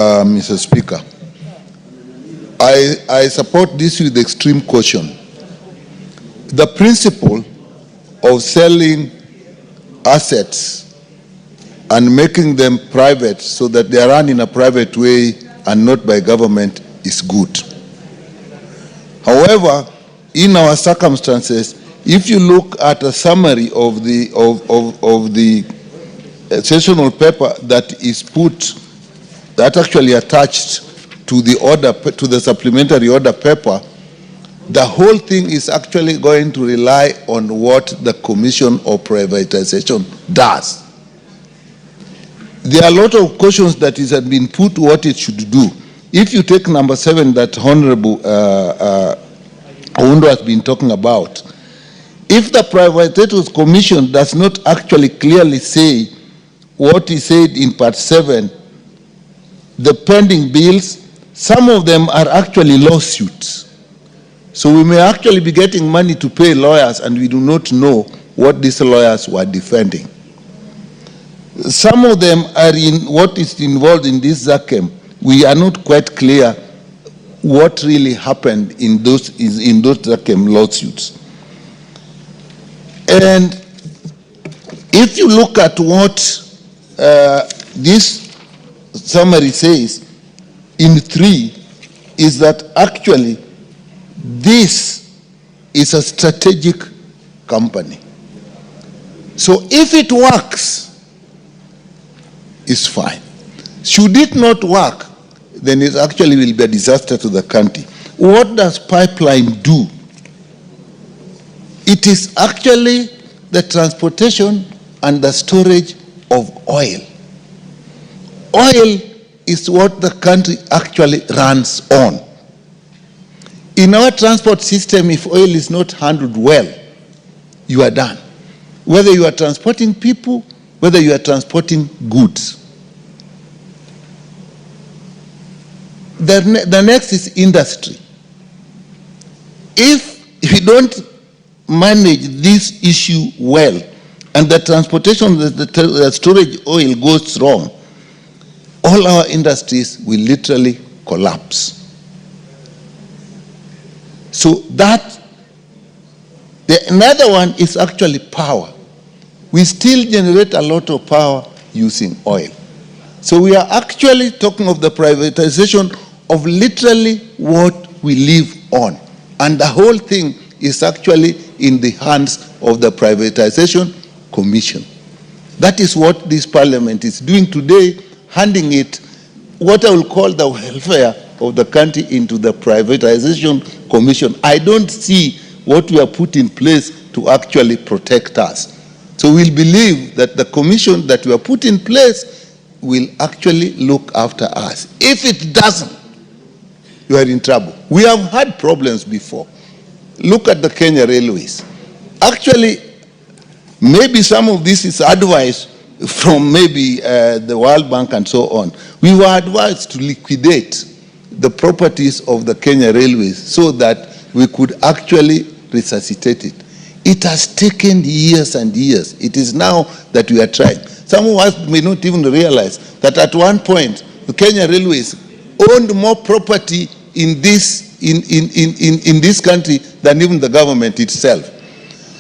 Mr. Speaker, I support this with extreme caution. The principle of selling assets and making them private so that they are run in a private way and not by government is good. However, in our circumstances, if you look at a summary of the sessional paper that is actually attached to the order, to the supplementary order paper, the whole thing is actually going to rely on what the Commission of Privatization does. There are a lot of questions that have been put what it should do. If you take number 7 that Honorable Oundo has been talking about, if the Privatization Commission does not actually clearly say what he said in part 7, the pending bills, some of them are actually lawsuits. So we may actually be getting money to pay lawyers and we do not know what these lawyers were defending. Some of them are in what is involved in this ZACM. We are not quite clear what really happened in those ZACM lawsuits. And if you look at what this summary says in 3, is that actually this is a strategic company. So if it works, it's fine. Should it not work, then it actually will be a disaster to the country. What does pipeline do? It is actually the transportation and the storage of oil. Oil is what the country actually runs on. In our transport system, if oil is not handled well, you are done. Whether you are transporting people, whether you are transporting goods. The next is industry. If we don't manage this issue well, and the transportation, the storage oil goes wrong, all our industries will literally collapse. So another one is actually power. We still generate a lot of power using oil. So we are actually talking of the privatization of literally what we live on. And the whole thing is actually in the hands of the Privatization Commission. That is what this parliament is doing today, handing it what I will call the welfare of the country into the Privatization Commission. I don't see what we have put in place to actually protect us. So we'll believe that the commission that we have put in place will actually look after us. If it doesn't, you are in trouble. We have had problems before. Look at the Kenya Railways. Actually, maybe some of this is advice from maybe the World Bank and so on. We were advised to liquidate the properties of the Kenya Railways so that we could actually resuscitate it. It has taken years and years. It is now that we are trying. Some of us may not even realize that at one point, the Kenya Railways owned more property in this country than even the government itself.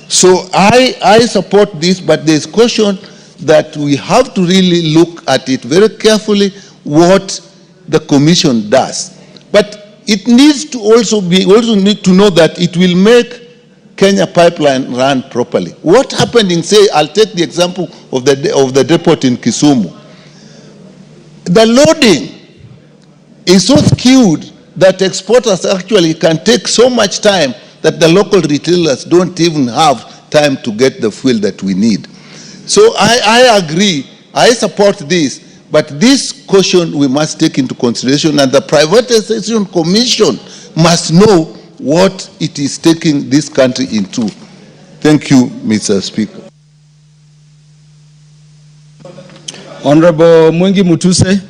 So I support this, but there's caution that we have to really look at it very carefully what the commission does. But it needs to also need to know that it will make Kenya Pipeline run properly. What happened in, say, I'll take the example of the depot in Kisumu. The loading is so skewed that exporters actually can take so much time that the local retailers don't even have time to get the fuel that we need. So I agree, I support this, but this caution we must take into consideration, and the Privatization Commission must know what it is taking this country into. Thank you, Mr. Speaker. Honorable Mungi Mutuse.